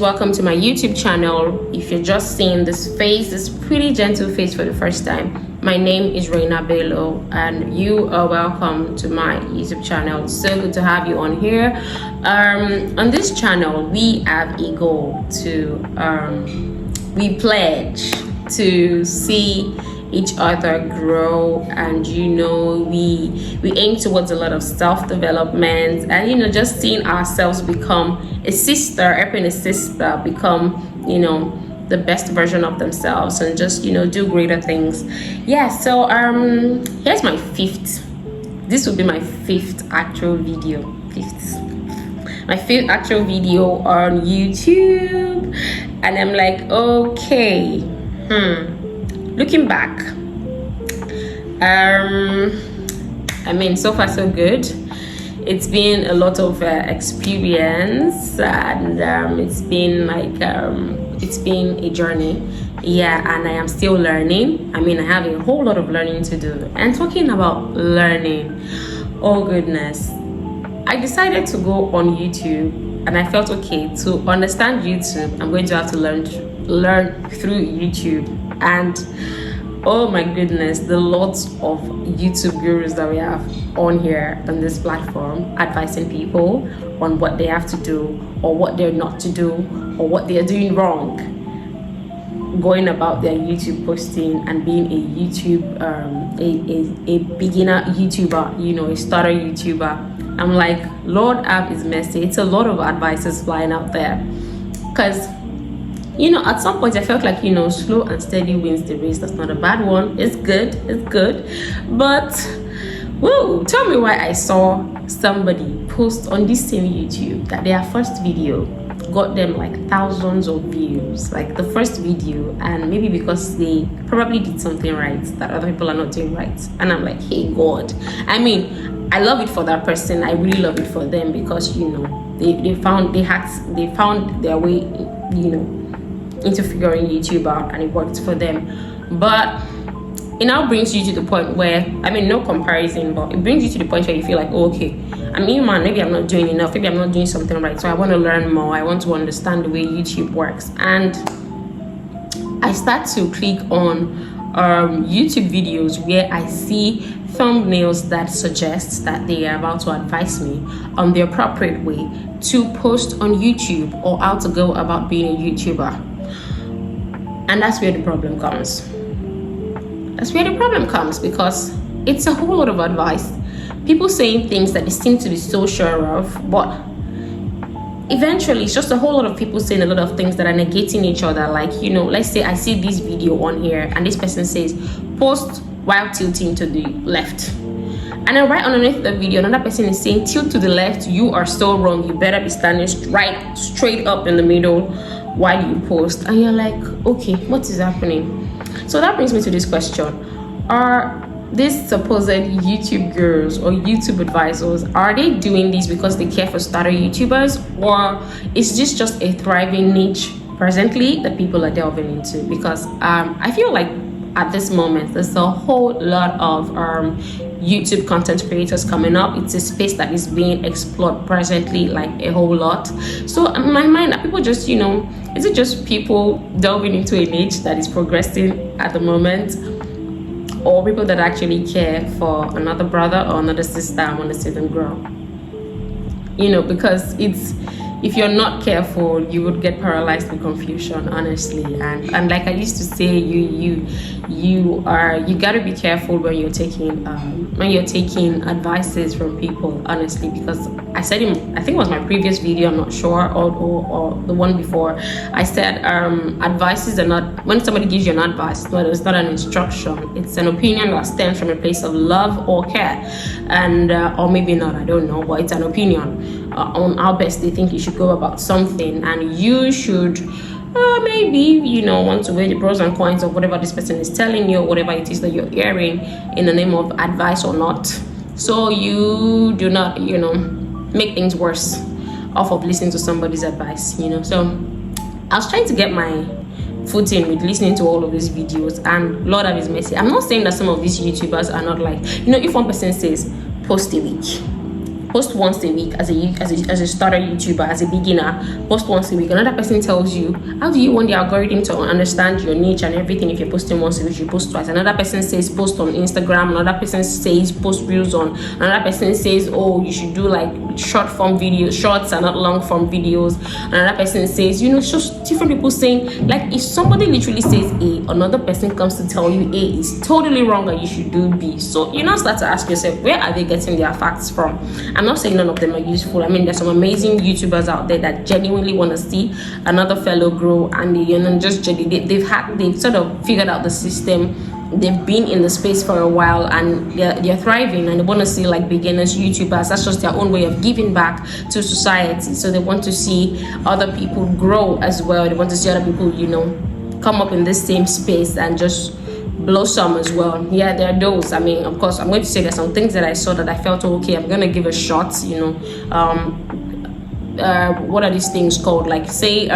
welcome to my YouTube channel. If you're just seeing this face, this pretty gentle face for the first time, my name is Reina Bello and you are welcome to my YouTube channel. It's so good to have you on here. On this channel, we have a goal to, we pledge to see each other grow, and we aim towards a lot of self-development and just seeing ourselves become a sister, helping a sister become the best version of themselves and just do greater things. So here's my this will be my fifth actual video my fifth actual video on YouTube, and I'm like, okay, looking back, so far so good. It's been a lot of experience, and it's been a journey, and I am still learning. I have a whole lot of learning to do. And talking about learning, oh goodness, I decided to go on YouTube, and I felt, okay, to understand YouTube, I'm going to have to learn through YouTube. And oh my goodness, the lots of YouTube gurus that we have on here on this platform, advising people on what they have to do or what they're not to do or what they're doing wrong, going about their YouTube posting and being a YouTube a beginner YouTuber, a starter YouTuber. I'm like, Lord have his mercy. It's a lot of advices flying out there, because at some point I felt like, slow and steady wins the race. That's not a bad one. It's good. But, whoa, tell me why I saw somebody post on this same YouTube that their first video got them like thousands of views, like the first video, and maybe because they probably did something right that other people are not doing right. And I'm like, hey God, I love it for that person. I really love it for them, because they found their way, into figuring YouTube out, and it worked for them. But it now brings you to the point where, no comparison, but it brings you to the point where you feel like, oh, okay, I'm human, maybe I'm not doing enough, maybe I'm not doing something right, so I want to learn more, I want to understand the way YouTube works. And I start to click on YouTube videos where I see thumbnails that suggest that they are about to advise me on the appropriate way to post on YouTube, or how to go about being a YouTuber. And that's where the problem comes. Because it's a whole lot of advice. People saying things that they seem to be so sure of, but eventually it's just a whole lot of people saying a lot of things that are negating each other. Like, let's say I see this video on here and this person says, post while tilting to the left. And then right underneath the video, another person is saying, tilt to the left, you are so wrong. You better be standing straight up in the middle while you post. And you're like, okay, what is happening? So that brings me to this question. Are these supposed YouTube gurus or YouTube advisors, are they doing this because they care for starter YouTubers, or is this just a thriving niche presently that people are delving into? Because I feel like at this moment there's a whole lot of YouTube content creators coming up. It's a space that is being explored presently, like a whole lot. So in my mind, are people just, is it just people delving into a niche that is progressing at the moment, or people that actually care for another brother or another sister and want to see them grow? Because if you're not careful, you would get paralyzed with confusion, honestly. And like I used to say, you gotta be careful when you're taking advices from people, honestly, because I said I think it was my previous video, I'm not sure, or the one before, I said advices are not, when somebody gives you an advice, it's not an instruction, it's an opinion that stems from a place of love or care, and or maybe not, I don't know, but it's an opinion on how best they think you should go about something, and you should maybe want to weigh the pros and cons of whatever this person is telling you, whatever it is that you're hearing in the name of advice or not, so you do not make things worse off of listening to somebody's advice. So I was trying to get my foot in with listening to all of these videos, and Lord have his mercy, I'm not saying that some of these YouTubers are not like, if one person says post a week, post once a week as a starter YouTuber, as a beginner, post once a week. Another person tells you, how do you want the algorithm to understand your niche and everything? If you're posting once a week, you post twice. Another person says post on Instagram. Another person says post reels on. Another person says, oh, you should do like short form videos, shorts and not long form videos. Another person says, you know, just different people saying, like, if somebody literally says A, another person comes to tell you A is totally wrong and you should do B. So you now start to ask yourself, where are they getting their facts from? I'm not saying none of them are useful. I mean, there's some amazing YouTubers out there that genuinely want to see another fellow grow, and they've sort of figured out the system. They've been in the space for a while and they're thriving, and they want to see like beginners YouTubers. That's just their own way of giving back to society. So they want to see other people grow as well. They want to see other people, you know, come up in this same space and just blossom as well. Yeah, there are those. I mean, of course, I'm going to say there's some things that I saw that I felt, okay, I'm going to give a shot, you know. What are these things called? Like, say,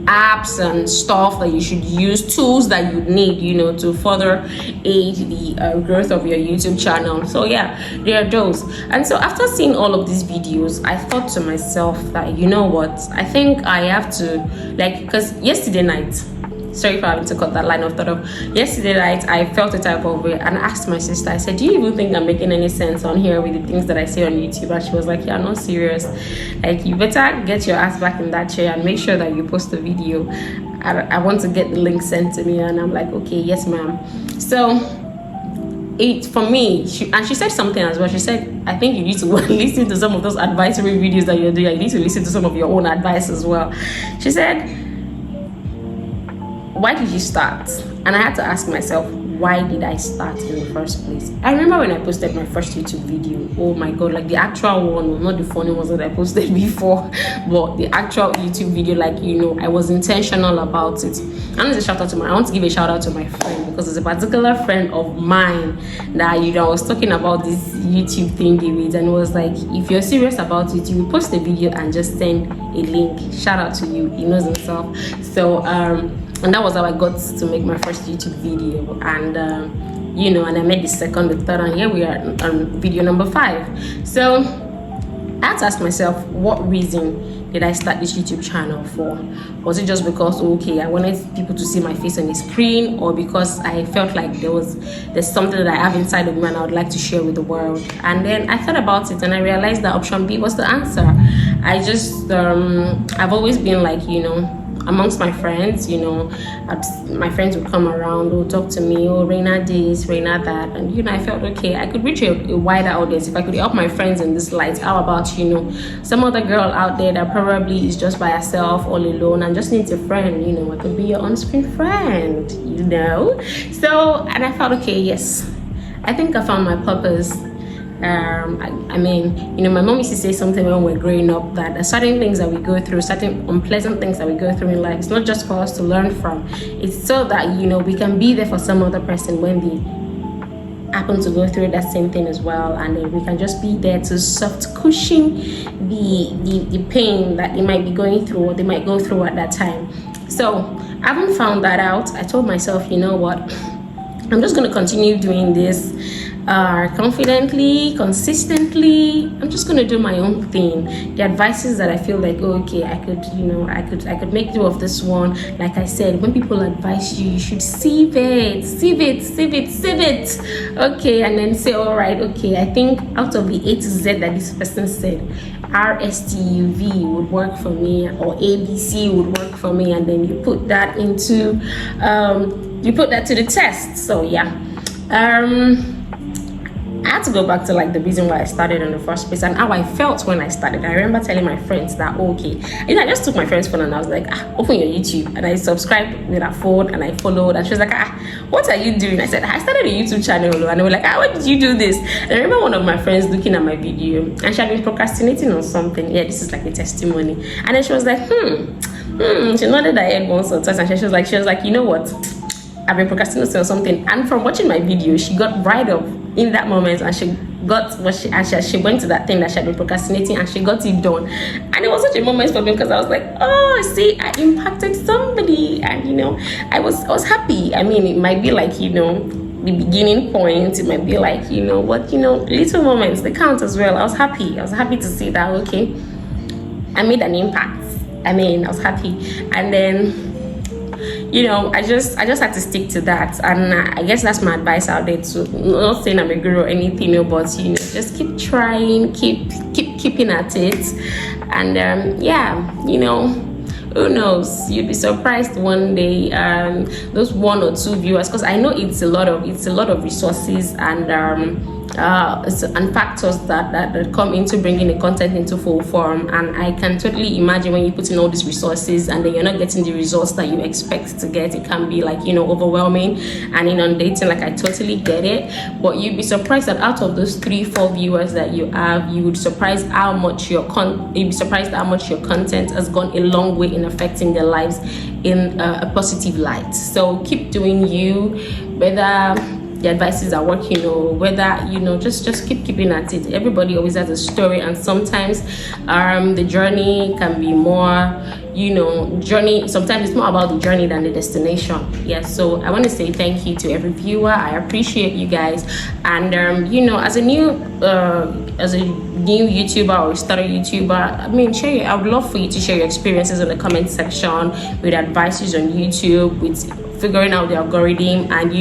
apps and stuff that you should use, tools that you need, you know, to further aid the growth of your YouTube channel. So yeah, there are those. And so after seeing all of these videos, I thought to myself that, you know what, I think I have to, like, because yesterday night, sorry for having to cut that line of thought off. Yesterday night, I felt a type of way and I asked my sister, I said, do you even think I'm making any sense on here with the things that I say on YouTube? And she was like, yeah, not serious. Like, you better get your ass back in that chair and make sure that you post a video. I want to get the link sent to me. And I'm like, okay, yes, ma'am. So for me, she said something as well. She said, I think you need to listen to some of those advisory videos that you're doing. You need to listen to some of your own advice as well. She said, why did you start? And I had to ask myself, why did I start in the first place? I remember when I posted my first YouTube video, oh my god, like the actual one, not the funny ones that I posted before, but the actual YouTube video, like, you know, I was intentional about it. I want to give a shout out to my friend, because it's a particular friend of mine that, you know, I was talking about this YouTube thingy with, and it was like, if you're serious about it, you will post a video and just send a link. Shout out to you, he knows himself. So and that was how I got to make my first YouTube video. And you know, and I made the second, the third, and here we are on video number 5. So I had to ask myself, what reason did I start this YouTube channel for? Was it just because, okay, I wanted people to see my face on the screen, or because I felt like there's something that I have inside of me and I would like to share with the world? And then I thought about it and I realized that option B was the answer. I just I've always been like, you know, amongst my friends, you know, my friends would come around, would talk to me, oh, Reina this, Reina that, and, you know, I felt, okay, I could reach a wider audience if I could help my friends in this light. How about, you know, some other girl out there that probably is just by herself, all alone, and just needs a friend, you know, I could be your on-screen friend, you know. So, and I felt, okay, yes, I think I found my purpose. I mean, you know, my mom used to say something when we were growing up, that certain things that we go through, certain unpleasant things that we go through in life, it's not just for us to learn from. It's so that, you know, we can be there for some other person when they happen to go through that same thing as well, and then we can just be there to soft cushion the pain that they might be going through, or they might go through at that time. So having found that out, I told myself, you know what, I'm just going to continue doing this confidently, consistently. I'm just going to do my own thing. The advices that I feel like, oh, okay, I could, you know, I could make do of this one. Like I said, when people advise you, you should sieve it. Okay, and then say, all right, okay, I think out of the A to Z that this person said, RSTUV would work for me, or ABC would work for me, and then you put that into to the test. So yeah, I had to go back to like the reason why I started in the first place and how I felt when I started. I remember telling my friends that, okay, you know, I just took my friend's phone and I was like, open your YouTube, and I subscribed with her phone and I followed, and she was like, what are you doing? I said, I started a YouTube channel, and they were like, why did you do this? And I remember one of my friends looking at my video, and she had been procrastinating on something. Yeah, this is like a testimony. And then she was like, she nodded her head once or twice, and she was like, you know what, I've been procrastinating on something. And from watching my video, she got right up in that moment, and she got what she went to that thing that she had been procrastinating, and she got it done. And it was such a moment for me, because I was like, oh, see, I impacted somebody, and you know, I was happy. I mean, it might be like, you know, the beginning point. It might be like, you know what, little moments, they count as well. I was happy to see that, okay, I made an impact. I was happy. And then, I just had to stick to that. And I guess that's my advice out there too. Not saying I'm a guru or anything, but just keep trying, keeping at it. And who knows, you'll be surprised one day, those 1 or 2 viewers, because I know it's a lot of resources and factors that come into bringing the content into full form. And I can totally imagine when you put in all these resources and then you're not getting the results that you expect to get, it can be like, overwhelming and inundating. Like, I totally get it, but you'd be surprised that out of those 3-4 viewers that you have, you would surprise how much you'd be surprised how much your content has gone a long way in affecting their lives in a positive light. So keep doing you, whether the advices are working or whether just keeping at it. Everybody always has a story, and sometimes the journey can be more journey. Sometimes it's more about the journey than the destination. So I want to say thank you to every viewer. I appreciate you guys. And as a new YouTuber or started YouTuber, I would love for you to share your experiences in the comment section, with advices on YouTube, with figuring out the algorithm, and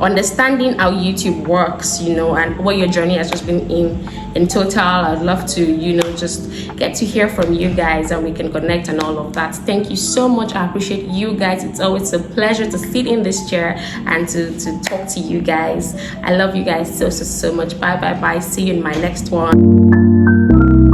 understanding how YouTube works, and what your journey has just been in total. I'd love to just get to hear from you guys, and we can connect and all of that. Thank you so much. I appreciate you guys. It's always a pleasure to sit in this chair and to talk to you guys. I love you guys so much. Bye. See you in my next one.